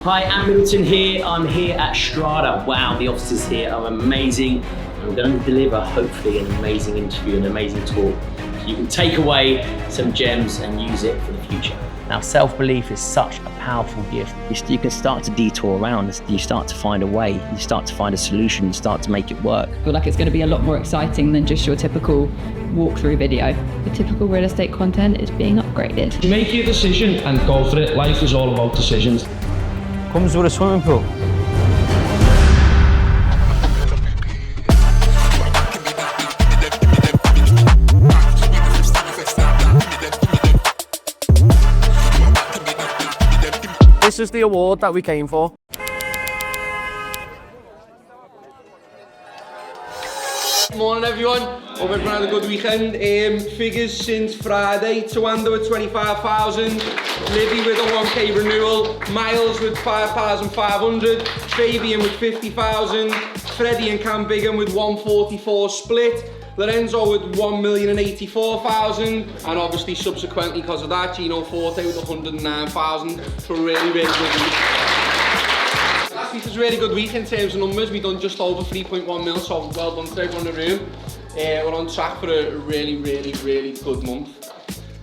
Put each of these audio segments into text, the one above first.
Hi, I'm Middleton here. I'm here at Strada. Wow, the offices here are amazing. I'm going to deliver, hopefully, an amazing interview, an amazing talk. So you can take away some gems and use it for the future. Now, self-belief is such a powerful gift. You can start to detour around, you start to find a way, you start to find a solution, you start to make it work. I feel like it's going to be a lot more exciting than just your typical walkthrough video. The typical real estate content is being upgraded. Make your decision and go for it. Life is all about decisions. Comes with a swimming pool. This is the award that we came for. Morning everyone, hope everyone had a good weekend. Figures since Friday, Tawanda with 25,000, Libby with a 1k renewal, Miles with 5,500, Fabian with 50,000, Freddie and Cam Bigham with 144 split, Lorenzo with 1,084,000, and obviously subsequently because of that, Gino Forte with 109,000. So really good week. Last week was a really good week in terms of numbers. We've done just over 3.1 mil, so well done to everyone in the room. We're on track for a really good month.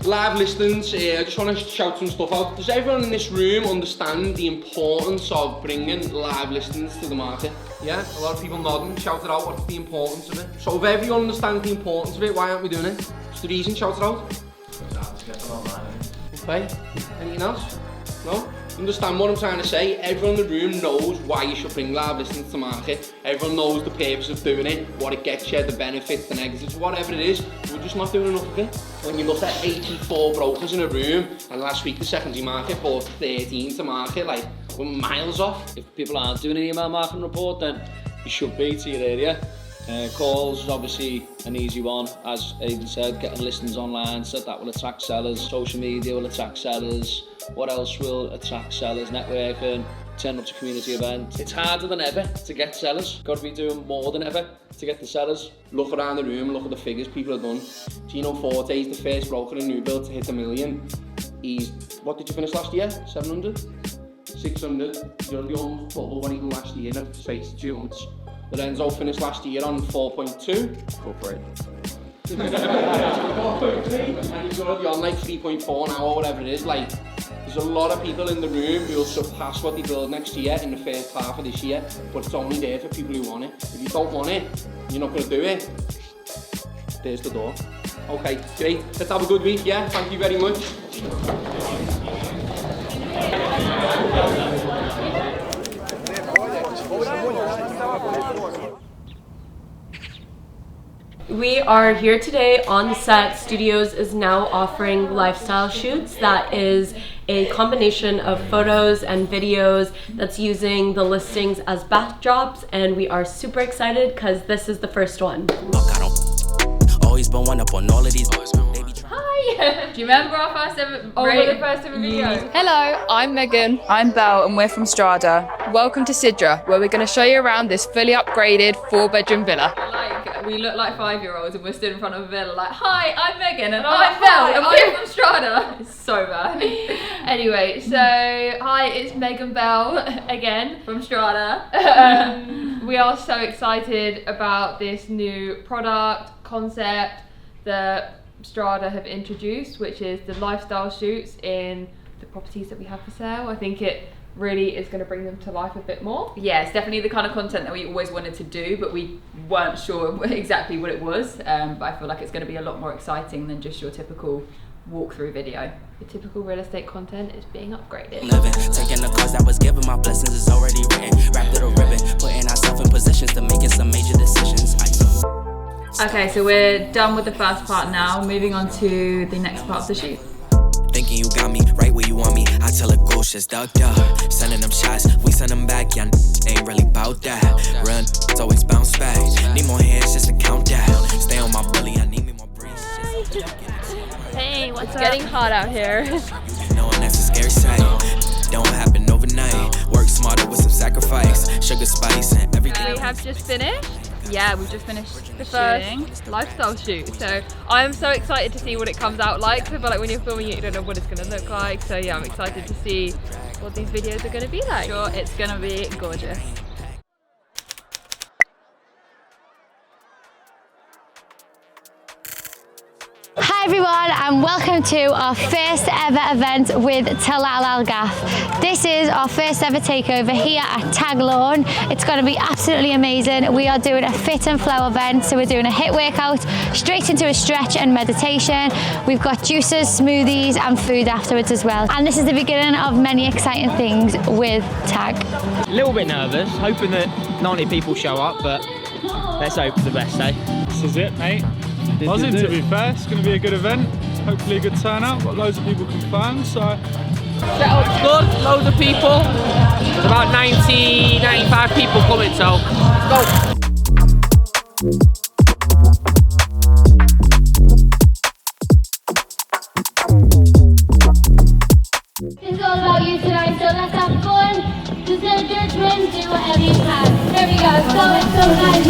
Live listings, I just want to shout some stuff out. Does everyone in this room understand the importance of bringing live listings to the market? Yeah, a lot of people nodding, shout it out, what's the importance of it? So if everyone understands the importance of it, why aren't we doing it? What's the reason, shout it out? Okay, anything else? No? Understand what I'm trying to say? Everyone in the room knows why you should bring live listings to market. Everyone knows the purpose of doing it, what it gets you, the benefits, the negatives, whatever it is. We're just not doing enough of it. When you look at 84 brokers in a room, and last week the secondary market brought 13 to market, like, we're miles off. If people aren't doing an email marketing report, then you should be to your area. Calls is obviously an easy one, as Aidan said, getting listings online, so that will attract sellers. Social media will attract sellers. What else will attract sellers? Networking, turn up to community events. It's harder than ever to get sellers. Got to be doing more than ever to get the sellers. Look around the room, look at the figures people have done. Gino Forte is the first broker in new build to hit $1 million. He's, what did you finish last year? 700? 600? You're the almost double what he did last year, let's say it's 2 months. Lorenzo finished last year on 4.2. Go for it. And he's already on like 3.4 now or whatever it is. Like, there's a lot of people in the room who will surpass what they build next year in the first half of this year, but it's only there for people who want it. If you don't want it, you're not going to do it. There's the door. Okay, great. Let's have a good week, yeah? Thank you very much. We are here today on set. Studios is now offering lifestyle shoots. That is a combination of photos and videos that's using the listings as backdrops, and we are super excited because this is the first one. Always been one up on all of these. Hi! Do you remember our first ever video? Hello, I'm Megan. I'm Belle and we're from Strada. Welcome to Sidra, where we're going to show you around this fully upgraded 4-bedroom villa. We look like 5-year-olds and we're stood in front of a villa like, hi, I'm Megan and I'm Belle and we're from Strada. It's so bad. Anyway, so hi, it's Megan Belle again from Strada. We are so excited about this new product concept that Strada have introduced, which is the lifestyle shoots in the properties that we have for sale. I think it really is going to bring them to life a bit more. Yeah, it's definitely the kind of content that we always wanted to do, but we weren't sure exactly what it was. But I feel like it's going to be a lot more exciting than just your typical walkthrough video. The typical real estate content is being upgraded. Living, taking the course that was given, my blessings is already written. Wrapped little ribbon, putting ourselves in positions to making some major decisions. Okay, so we're done with the first part now, moving on to the next part of the shoot. Thinking you got me right where you want me. I tell a ghost just ducked up. Sending them shots, we send them back. Yeah, ain't really about that. Run, it's always bounce back. Need more hands just to count that. Stay on my belly, I need me more breeze. Hey, what's getting hot out here? Knowing that's a scary sight. Don't happen overnight. Work smarter with some sacrifice. Sugar, spice, and everything. We have just finished. Yeah, we've just finished the shooting. first lifestyle shoot. So I'm so excited to see what it comes out like. I feel like when you're filming it, you don't know what it's going to look like. So yeah, I'm excited to see what these videos are going to be like. Sure, it's going to be gorgeous. Hi everyone and welcome to our first ever event with Tilal ghaf. This is our first ever takeover here at Taglawn. It's going to be absolutely amazing. We are doing a fit and flow event, so we're doing a HIIT workout straight into a stretch and meditation. We've got juices, smoothies and food afterwards as well. And this is the beginning of many exciting things with Tag. A little bit nervous, hoping that 90 people show up, but let's hope for the best, eh? This is it, mate. Buzzing, to be fair. It's going to be a good event. Hopefully a good turnout. Got loads of people confirmed, so... Setup's good, loads of people. There's about 90, 95 people coming, so let's go. It's all about you tonight, so let's have fun. There's no judgment, do whatever you can. There we go, so nice.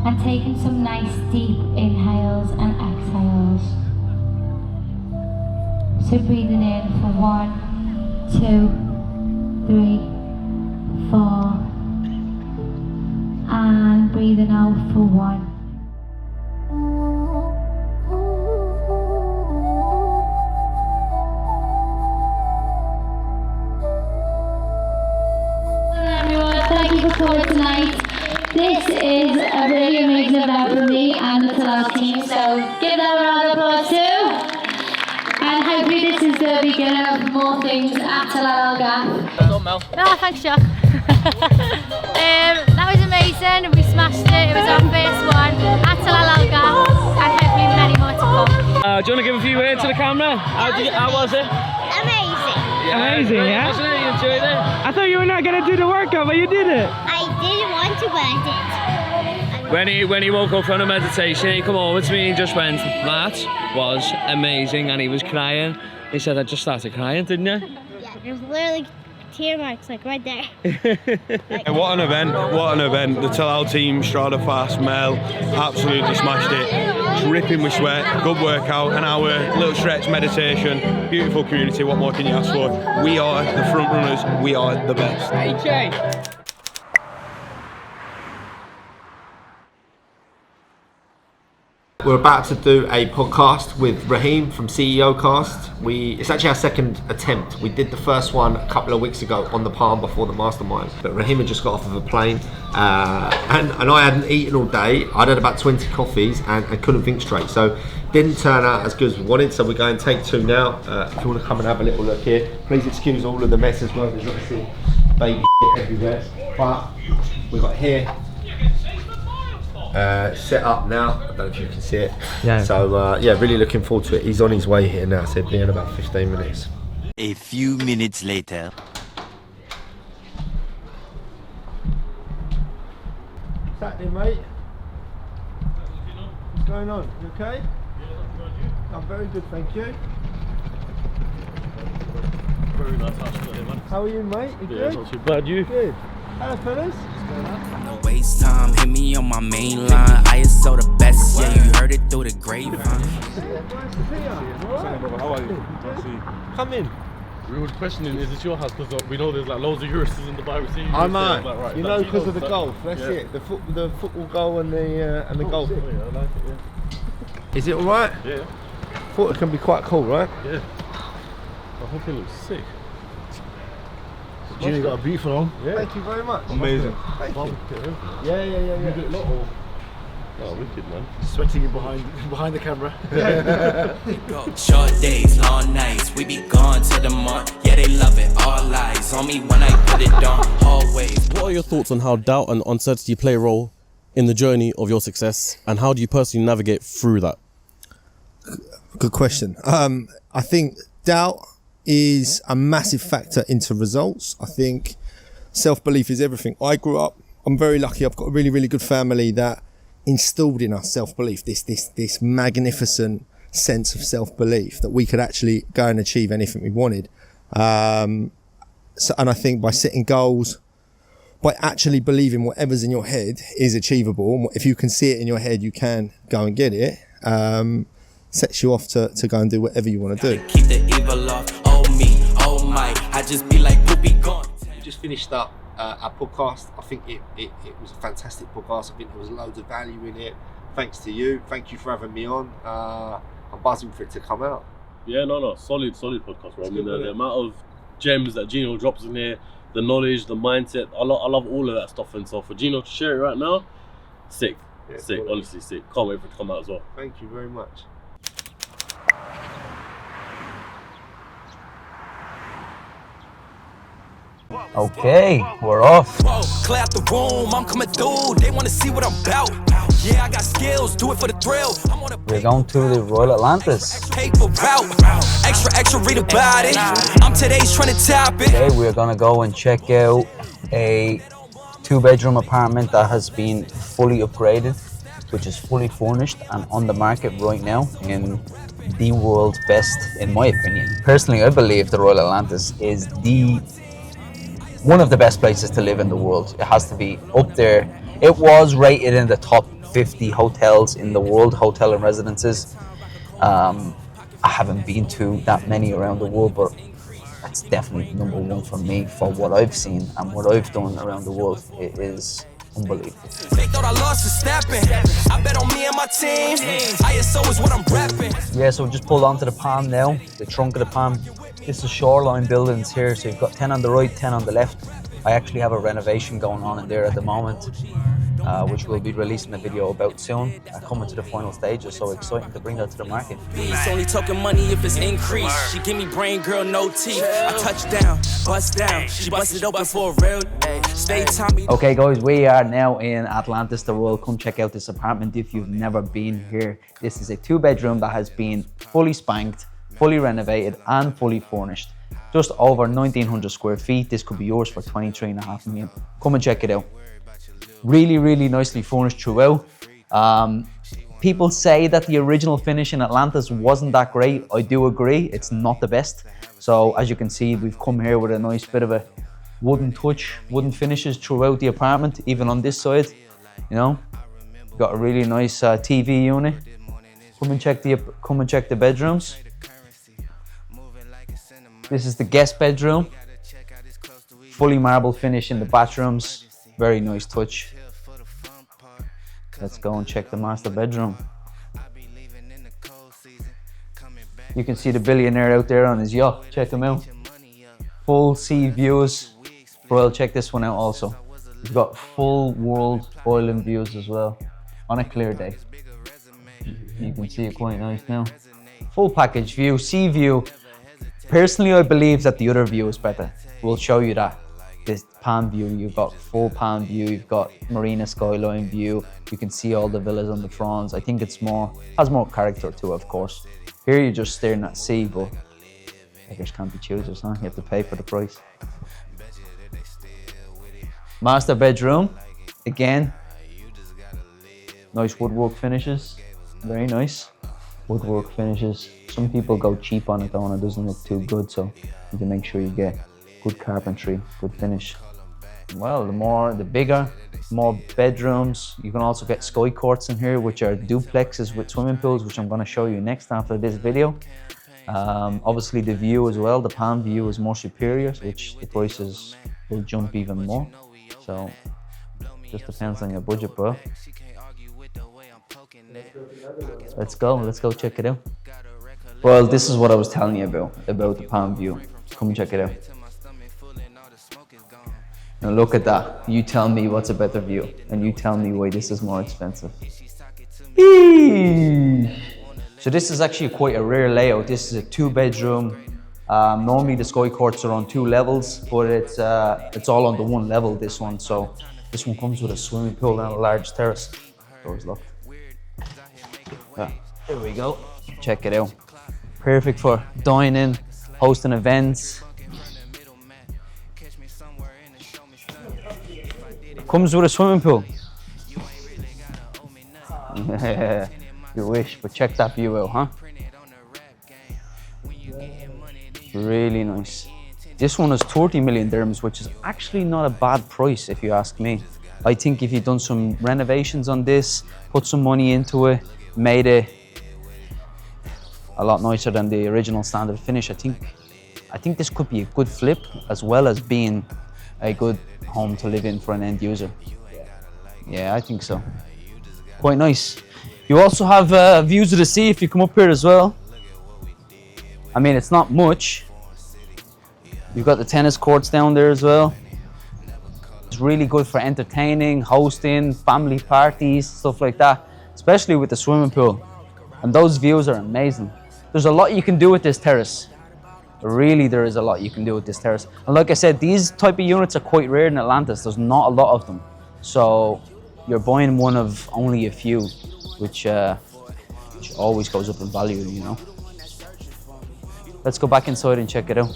And taking some nice deep inhales and exhales. So breathing in for 1, 2, 3, 4, and breathing out for 1. Thank you for coming tonight. This is a really amazing event for me and the Tilal team, so give them a round of applause too. And hopefully this is the beginning of more things at Tilal ghaf. Well done, Mel. No, thanks, Jock. That was amazing. We smashed it. It was our first one at Tilal ghaf, and hopefully many more to come. Do you want to give a few words to the camera? How was it? Amazing. Yeah, amazing, yeah? Wasn't it? You enjoyed it? I thought you were not going to do the workout, but you did it. I didn't want to, but I did. When he woke up from the meditation, he come over to me and just went, "That was amazing," and he was crying. He said, "I just started crying, didn't you?" Yeah, there's literally tear marks like right there. What an event, what an event. The Tilal team, Strada Fast, Mel, absolutely smashed it. Dripping with sweat, good workout, an hour, little stretch, meditation, beautiful community, what more can you ask for? We are the front runners, we are the best. AJ. We're about to do a podcast with Raheem from CEO Cast. It's actually our second attempt. We did the first one a couple of weeks ago on the Palm before the Mastermind. But Raheem had just got off of a plane and I hadn't eaten all day. I'd had about 20 coffees and couldn't think straight. So didn't turn out as good as we wanted. So we're going to take 2 now. If you want to come and have a little look here, please excuse all of the mess as well. There's obviously baby shit everywhere. But we've got here. Set up now. I don't know if you can see it. Yeah. So yeah, really looking forward to it. He's on his way here now, so he'll be in about 15 minutes. A few minutes later. What's happening, mate? What's going on? You okay? Yeah, I'm very good, thank you. Very nice house today, man. How are you, mate? You Yeah, good? not too bad. You? Good. Hello, fellas. No waste time, hit me on my main line. ISO the best, yeah, you heard it through the grapevine. How are you? Come in. We were questioning, is it your house? Because we know there's like loads of Euros in the Bible. I know. Like, right, you know, because of the golf. That's it. The football goal and the golf. Yeah, I like it, yeah. Is it all right? Yeah. Thought it can be quite cool, right? Yeah. I hope it looks sick. Gino got a beautiful on. Yeah. Thank you very much. Amazing. Thank you. Yeah. Yeah. You do it a lot or? Oh, wicked, man. Sweating behind the camera. Short days, long nights, we be gone to the mark. Yeah, they love it, all eyes on me when I put it on, always. What are your thoughts on how doubt and uncertainty play a role in the journey of your success, and how do you personally navigate through that? Good question. I think doubt is a massive factor into results. I think self-belief is everything. I grew up, I'm very lucky, I've got a really, really good family that instilled in us self-belief, this magnificent sense of self-belief that we could actually go and achieve anything we wanted. And I think by setting goals, by actually believing whatever's in your head is achievable, if you can see it in your head, you can go and get it, sets you off to go and do whatever you want to do. Keep the evil off, oh me, oh my, I just be like, we'll be gone. We just finished up our podcast. I think it was a fantastic podcast. I think there was loads of value in it. Thanks to you. Thank you for having me on. I'm buzzing for it to come out. Yeah, no, solid podcast, bro. I mean, the amount of gems that Gino drops in here, the knowledge, the mindset, I love all of that stuff. And so for Gino to share it right now, sick, cool. Honestly sick. Can't wait for it to come out as well. Thank you very much. Okay, we're off. Whoa, clear out the room, I'm coming through. They want to see what I'm about. Yeah, I got skills, do it for the thrill. We're going to the Royal Atlantis. Paper route, extra, read about it. I'm today's trying to top it. Okay, we're gonna go and check out a 2-bedroom apartment that has been fully upgraded, which is fully furnished and on the market right now in the world's best, in my opinion. Personally, I believe the Royal Atlantis is one of the best places to live in the world. It has to be up there. It was rated in the top 50 hotels in the world, hotel and residences. I haven't been to that many around the world, but it's definitely number one for me for what I've seen and what I've done around the world. It is unbelievable. They thought I lost the stepping. I bet on me and my team. ISO is what I'm repping. Yeah, so we just pulled onto the palm now, the trunk of the palm. This is shoreline buildings here, so you've got 10 on the right, 10 on the left. I actually have a renovation going on in there at the moment, which we'll be releasing a video about soon. Coming to the final stages, so exciting to bring that to the market. It's only talking money if it's increased. She give me brain, girl, no teeth. I touch down, bust down. She busted open for a real day. Stay Tommy. Okay, guys, we are now in Atlantis, the Royal. Come check out this apartment if you've never been here. This is a 2-bedroom that has been fully spanked, fully renovated and fully furnished. Just over 1,900 square feet. This could be yours for 23.5 million. Come and check it out. Really, really nicely furnished throughout. People say that the original finish in Atlantis wasn't that great. I do agree, it's not the best. So as you can see, we've come here with a nice bit of a wooden touch, wooden finishes throughout the apartment, even on this side. You know, got a really nice TV unit. Come and check the bedrooms. This is the guest bedroom. Fully marble finish in the bathrooms. Very nice touch. Let's go and check the master bedroom. You can see the billionaire out there on his yacht. Check him out. Full sea views. Royal, check this one out also. We've got full world island views as well on a clear day. You can see it quite nice now. Full package view, sea view. Personally, I believe that the other view is better. We'll show you that. This palm view, you've got full palm view, you've got marina skyline view. You can see all the villas on the fronts. I think it's has more character to it, of course. Here you're just staring at sea, but beggars can't be choosers, huh? You have to pay for the price. Master bedroom, again. Nice woodwork finishes, very nice. Woodwork finishes. Some people go cheap on it though and it doesn't look too good, so you need to make sure you get good carpentry, good finish. Well, the bigger, more bedrooms. You can also get sky courts in here, which are duplexes with swimming pools, which I'm going to show you next after this video. Obviously the view as well, the palm view is more superior, which the prices will jump even more. So, just depends on your budget, bro. Let's go check it out. Well, this is what I was telling you about the palm view. Come check it out. Now look at that. You tell me what's a better view, and you tell me why this is more expensive. So this is actually quite a rare layout. This is a 2-bedroom. Normally the sky courts are on 2 levels, but it's all on the 1 level, this one. So this one comes with a swimming pool and a large terrace. Doors locked. There we go. Check it out. Perfect for dining, hosting events. Comes with a swimming pool. You wish, but check that view out, huh? Really nice. This one is 30 million dirhams, which is actually not a bad price if you ask me. I think if you've done some renovations on this, put some money into it, made it a lot nicer than the original standard finish, I think this could be a good flip as well as being a good home to live in for an end user. Yeah, I think so. Quite nice. You also have views of the sea if you come up here as well. I mean, it's not much. You've got the tennis courts down there as well. It's really good for entertaining, hosting, family parties, stuff like that, especially with the swimming pool. And those views are amazing. There's a lot you can do with this terrace. Really, there is a lot you can do with this terrace. And like I said, these type of units are quite rare in Atlantis. There's not a lot of them. So you're buying one of only a few, which always goes up in value, you know. Let's go back inside and check it out.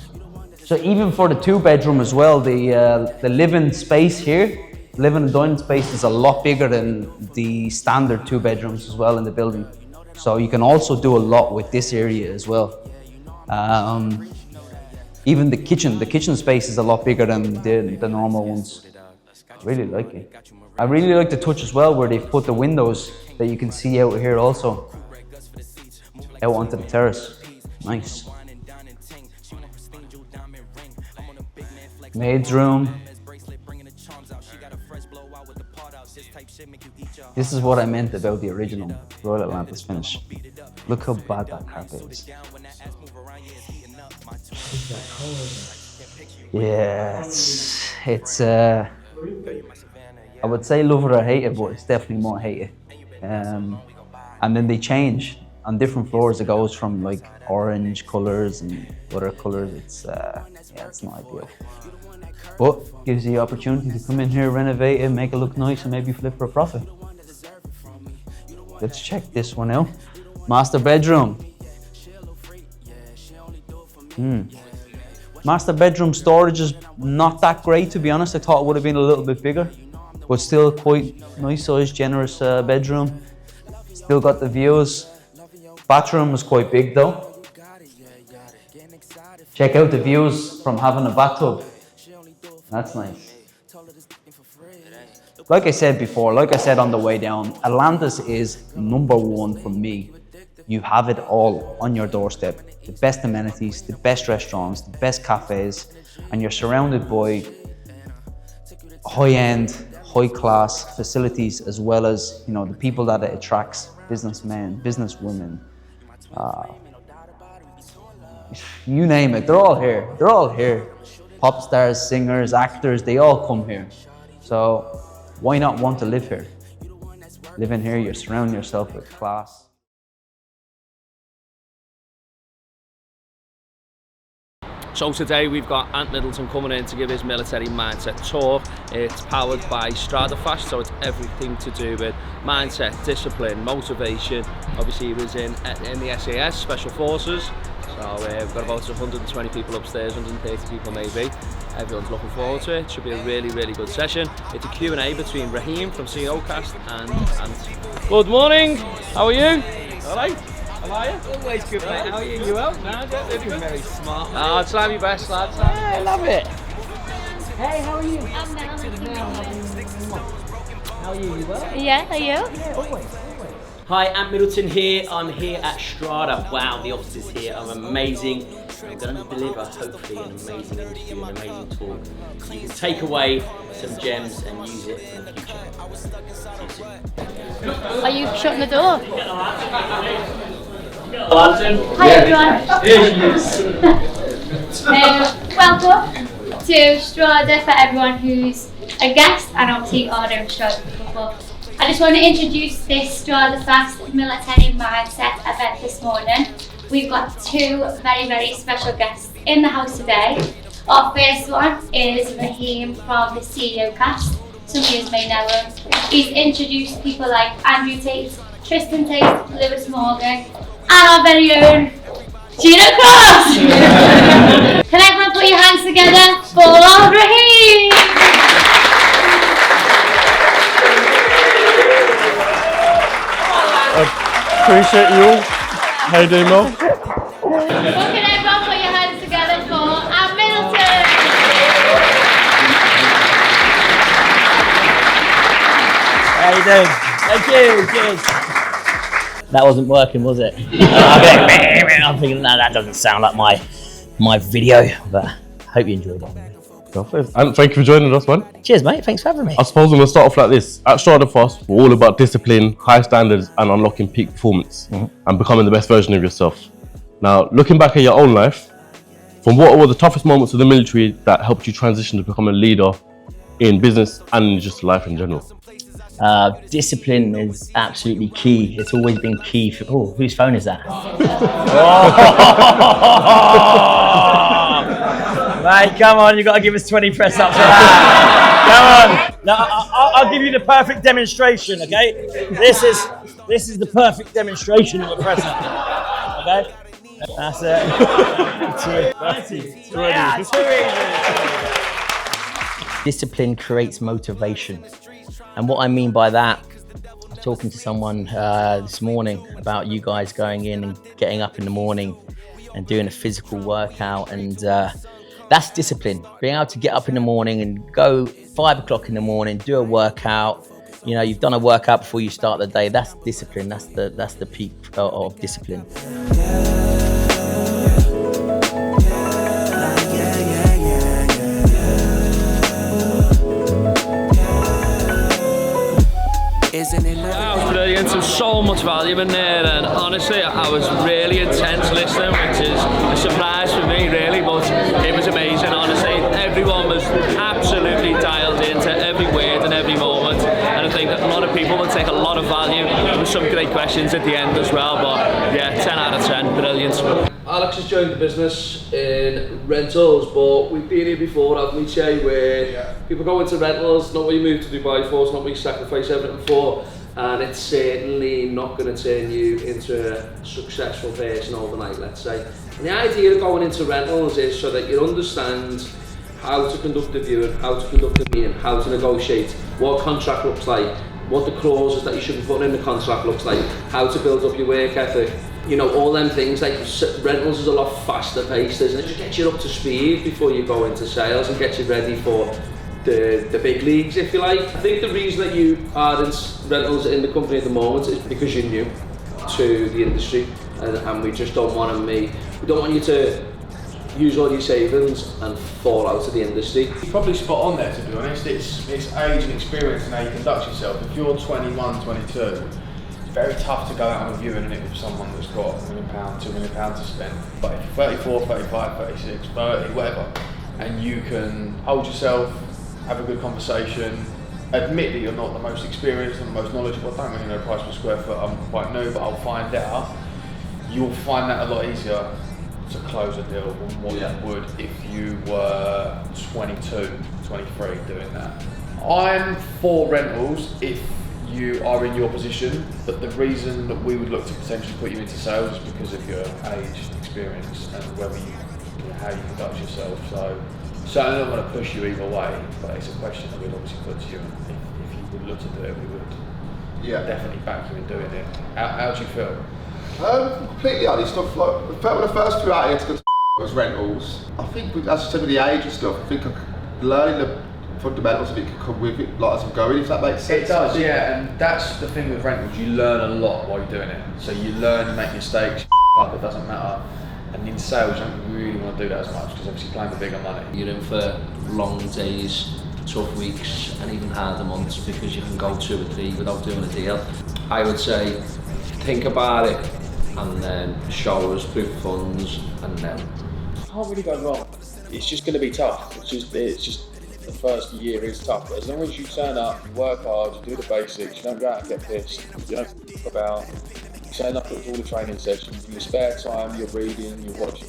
So even for the 2-bedroom as well, the living space here, living and dining space is a lot bigger than the standard 2-bedrooms as well in the building. So you can also do a lot with this area as well. Even the kitchen space is a lot bigger than the normal ones. I really like it. I really like the touch as well where they've put the windows that you can see out here also. Out onto the terrace. Nice. Maid's room. This is what I meant about the original Royal Atlantis finish. Look how bad that carpet is. Yeah, it's I would say love it or hate it, but it's definitely more hate it. And then they change on different floors. It goes from like orange colors and other colors. It's it's not ideal. But gives you the opportunity to come in here, renovate it, make it look nice, and maybe flip for a profit. Let's check this one out. Master bedroom. Master bedroom storage is not that great, to be honest. I thought it would have been a little bit bigger, but still quite nice size, generous bedroom. Still got the views. Bathroom was quite big though. Check out the views from having a bathtub. That's nice. Like I said before, like I said on the way down, Atlantis is #1 for me. You have it all on your doorstep. The best amenities, the best restaurants, the best cafes, and you're surrounded by high-end, high-class facilities, as well as, you know, the people that it attracts, businessmen, businesswomen, you name it, they're all here. They're all here. Pop stars, singers, actors, they all come here. So why not want to live here? Live in here, you're surrounding yourself with class. So today we've got Ant Middleton coming in to give his military mindset tour. It's powered by Strada, so it's everything to do with mindset, discipline, motivation. Obviously he was in the SAS, Special Forces. So we've got about 120 people upstairs, 130 people maybe. Everyone's looking forward to it. It should be a really, really good session. It's a Q&A between Raheem from Gino and Ant. Good morning, how are you? All right? How are you? Always good, mate. How are you? You well? No, looking very smart. Oh, try your best, lads. Yeah, I love it. Hey, how are you? I'm How are you? You well? Yeah, are you? Yeah, always. Hi, Ant Middleton here. I'm here at Strada. Wow, the offices here are amazing. I'm going to deliver, hopefully, an amazing interview, an amazing talk. So you can take away some gems and use it in the future. See you soon. Are you shutting the door? Hi everyone. Welcome to Strada for everyone who's a guest and obviously ordered Strada before. I just want to introduce this Strada Fast Military Mindset event this morning. We've got two very, very special guests in the house today. Our first one is Raheem from the CEO cast. Some of you may know him. He's introduced people like Andrew Tate, Tristan Tate, Lewis Morgan, and our very own Gino. Can everyone put your hands together for Raheem? Appreciate you all. How you doing, Mel? Can everyone put your hands together for our middleton? How you doing? Thank you. Cheers. That wasn't working, was it? I'm thinking, no, that doesn't sound like my video, but I hope you enjoyed it. And thank you for joining us, man. Cheers, mate. Thanks for having me. I suppose I'm going to start off like this. At Strada Fast, we're all about discipline, high standards, and unlocking peak performance and becoming the best version of yourself. Now, looking back at your own life, from what were the toughest moments of the military that helped you transition to become a leader in business and just life in general? Discipline is absolutely key. It's always been key for... Oh, whose phone is that? Mate, come on, you've got to give us 20 press ups for that. Come on. No, I'll give you the perfect demonstration, okay? This is the perfect demonstration of a press up. Okay? That's it. Too easy. Discipline creates motivation. And what I mean by that, I was talking to someone this morning about you guys going in and getting up in the morning and doing a physical workout, and that's discipline. Being able to get up in the morning and go 5 o'clock in the morning, do a workout. You know, you've done a workout before you start the day. That's discipline. That's the peak of discipline. That was brilliant. There was so much value in there, and honestly, I was really intense listening, which is a surprise for me, really. But it was amazing. Honestly, everyone was absolutely dialed into every word and every moment, and I think that a lot of people will take a lot of value. There were some great questions at the end as well, but yeah, 10 out of 10, brilliant. Alex has joined the business in rentals, but we've been here before, haven't we, Che, where people go into rentals, not what you moved to Dubai for, it's not what you sacrifice everything for, and it's certainly not going to turn you into a successful person overnight, let's say. And the idea of going into rentals is so that you understand how to conduct a viewing, how to conduct a meeting, how to negotiate, what a contract looks like, what the clauses that you should be putting in the contract looks like, how to build up your work ethic. You know, all them things. Like rentals is a lot faster paced, isn't it? Just get you up to speed before you go into sales and get you ready for the big leagues, if you like. I think the reason that you are in rentals in the company at the moment is because you're new to the industry, and we just don't want we don't want you to use all your savings and fall out of the industry. You're probably spot on there, to be honest. It's age and experience and how you conduct yourself. If you're 21, 22, it's very tough to go out on a viewing and it with someone that's got £1 million, £2 million to spend. But if you're 34, 35, 36, 30, whatever, and you can hold yourself, have a good conversation, admit that you're not the most experienced and the most knowledgeable. I don't really know price per square foot, I'm quite new, but I'll find out. You'll find that a lot easier to close a deal than what you would if you were 22, 23 doing that. I'm for rentals if you are in your position, but the reason that we would look to potentially put you into sales is because of your age, experience, and whether how you conduct yourself. So certainly not going to push you either way, but it's a question that we'd obviously put to you. If you would look to do it, we would definitely back you in doing it. How do you feel? Completely honest, I felt when the first 2 hours was rentals. I think, as I said, with the age and stuff, I think learning the fundamentals of it can come with it, like as I'm going, if that makes sense. It does, yeah, and that's the thing with rentals, you learn a lot while you're doing it. So you learn, you make mistakes, but it doesn't matter. And in sales, you don't really want to do that as much, because obviously playing for bigger money. You're in for long days, tough weeks, and even harder months, because you can go 2 or 3 without doing a deal. I would say, think about it, and then show us proof of funds, and then Can't really go wrong. It's just going to be tough. It's just the first year is tough, but as long as you turn up, you work hard, you do the basics, you don't go out and get pissed, you don't think about, you turn up at all the training sessions, in your spare time you're reading, you're watching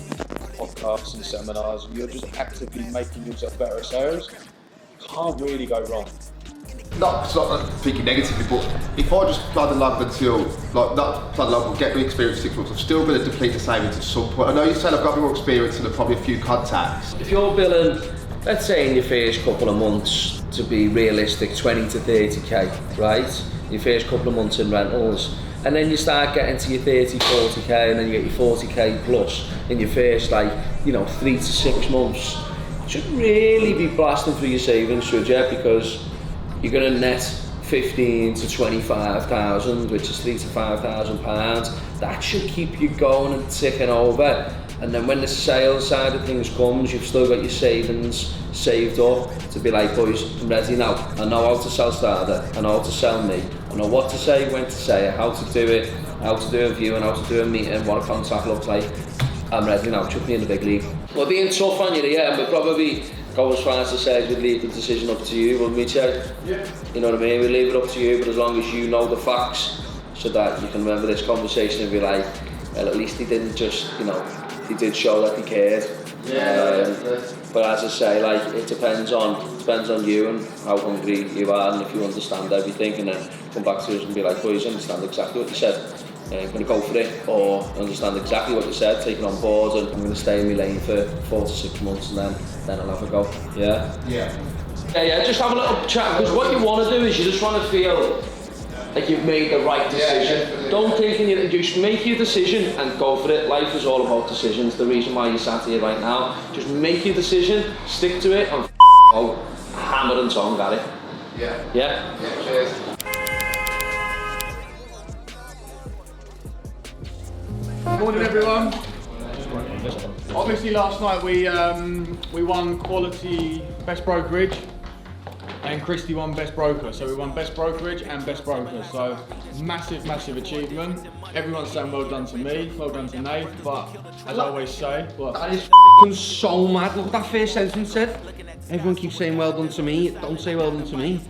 podcasts and seminars, and you're just actively making yourself better at sales, you can't really go wrong. Not thinking negatively, but if I just plod along until, like, not plod along, but get the experience 6 months, I'm still going to deplete the savings at some point. I know you said I've got more experience and probably a few contacts. If you're billing, let's say in your first couple of months, to be realistic, 20 to 30k, right? Your first couple of months in rentals, and then you start getting to your 30, 40k, and then you get your 40k plus in your first, like, 3 to 6 months. You shouldn't really be blasting through your savings, should you? Because you're going to net 15 to 25,000, which is £3,000 to £5,000. That should keep you going and ticking over. And then when the sales side of things comes, you've still got your savings saved up to be like, boys, I'm ready now. I know how to sell Strada, I know how to sell me, I know what to say, when to say it, how to do it, how to do a viewing, how to do a meeting, what a contract looks like. I'm ready now, chuck me in the big league. Well, being tough on you, yeah, we'll probably go as far as to say we'd leave the decision up to you, wouldn't we, Che? Yeah. You know what I mean? We leave it up to you, but as long as you know the facts, so that you can remember this conversation and be like, well, at least he didn't just, he did show that he cared. But as I say, like, it depends on you and how hungry you are, and if you understand everything, and then come back to us and be like, boys, understand exactly what you said. I'm going to go for it, or understand exactly what you said, take it on board, and I'm going to stay in my lane for 4 to 6 months, and then I'll have a go. Yeah? Yeah, just have a little chat, because what you want to do is you just want to feel like you've made the right decision. Don't think just make your decision and go for it. Life is all about decisions. The reason why you sat here right now, just make your decision, stick to it, and go hammer and tongue at it. Yeah? Yeah, cheers. Morning everyone. Obviously last night we won quality best brokerage and Christy won best broker. So we won best brokerage and best broker. So massive achievement. Everyone's saying well done to me, well done to Nate, but as I always say, that is f***ing so mad. Look what that first sentence said. Everyone keeps saying well done to me, don't say well done to me.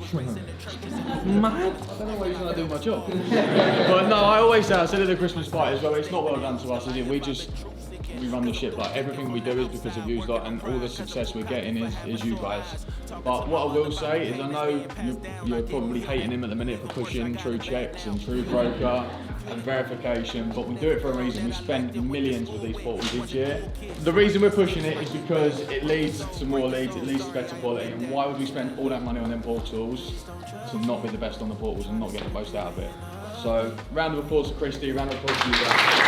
Mad. I don't know why he's trying to do my job. But no, I always say, I said at the Christmas party as well, it's not well done to us, is it? We run the ship, like everything we do is because of you lot, and all the success we're getting is you guys. But what I will say is, I know you're probably hating him at the minute for pushing True Checks and True Broker and verification, but we do it for a reason. We spend millions with these portals each year. The reason we're pushing it is because it leads to more leads, it leads to better quality, and why would we spend all that money on them portals to not be the best on the portals and not get the most out of it? So, round of applause to Christy, round of applause to you guys.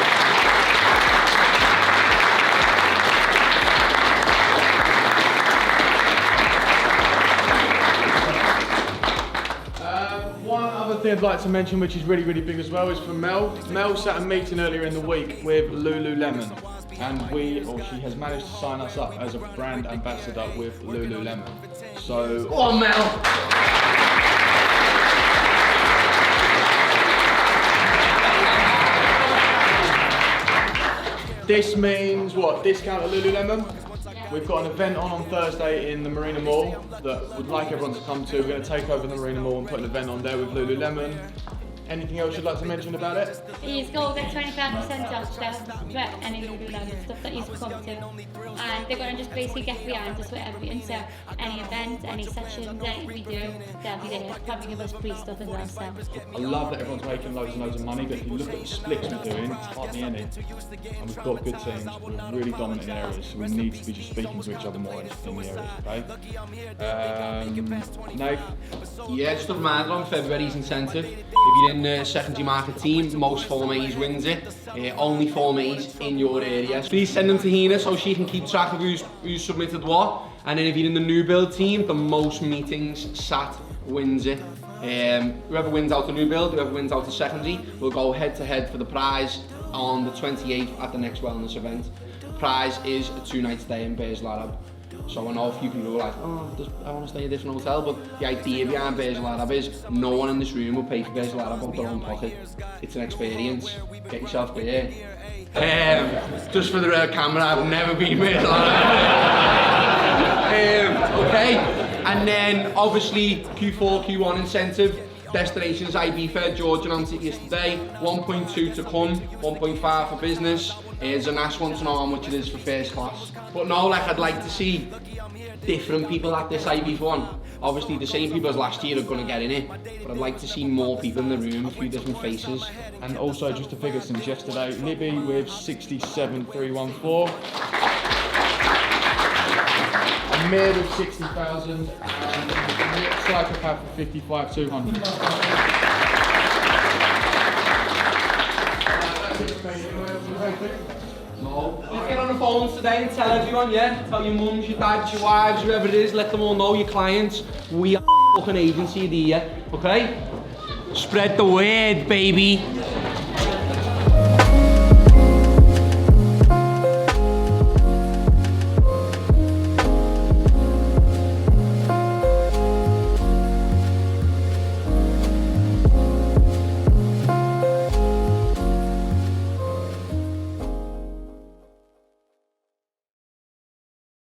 Thing I'd like to mention, which is really big as well, is from Mel. Mel sat a meeting earlier in the week with Lululemon, and she has managed to sign us up as a brand ambassador with Lululemon. So, oh Mel! This means what? Discount at Lululemon? We've got an event on Thursday in the Marina Mall that we'd like everyone to come to. We're going to take over the Marina Mall and put an event on there with Lululemon. Anything else you'd like to mention about it? He's got to get 25% off there, any Lululemon stuff that he's come to. And they're going to just basically get behind us with everything. So any event, any sessions, anything we do, they'll be there. Probably give us free stuff as well. So. I love that everyone's making loads and loads of money, but if you look at the splits we're doing, it's hardly any. And we've got good teams, we're really dominant in areas, so we need to be just speaking to each other more in the areas, okay? Nate? Yeah, just a reminder on February's incentive. If you're in the secondary market team, most Form A's wins it. Only Form A's in your area. Please send them to Hina so she can keep track of who's submitted what. And then if you're in the new build team, the most meetings sat wins it. Whoever wins out the new build, whoever wins out the secondary, will go head to head for the prize on the 28th at the next wellness event. The prize is a 2-night stay in Bears Larab. So I know a few people are like, I want to stay in a different hotel, but the idea behind Bears Larab is no one in this room will pay for Bears Larab out of their own pocket. It's an experience. Get yourself there. Just for the camera, I've never been Bears Larab. Okay. And then obviously Q4, Q1 incentive. Destinations Ibiza, George announced it yesterday. 1.2 to come, 1.5 for business. Zanas wants to know how much it is for first class. But no, like I'd like to see different people at this Ibiza one. Obviously the same people as last year are going to get in it, but I'd like to see more people in the room, a few different faces. And also just a figure since yesterday, Libby with 67,314. Amir with 60,000 and Psychopath with 55,200. No. Let's get on the phones today and tell everyone, yeah? Tell your mums, your dads, your wives, whoever it is, let them all know, your clients. We are a fucking agency here, okay? Spread the word, baby.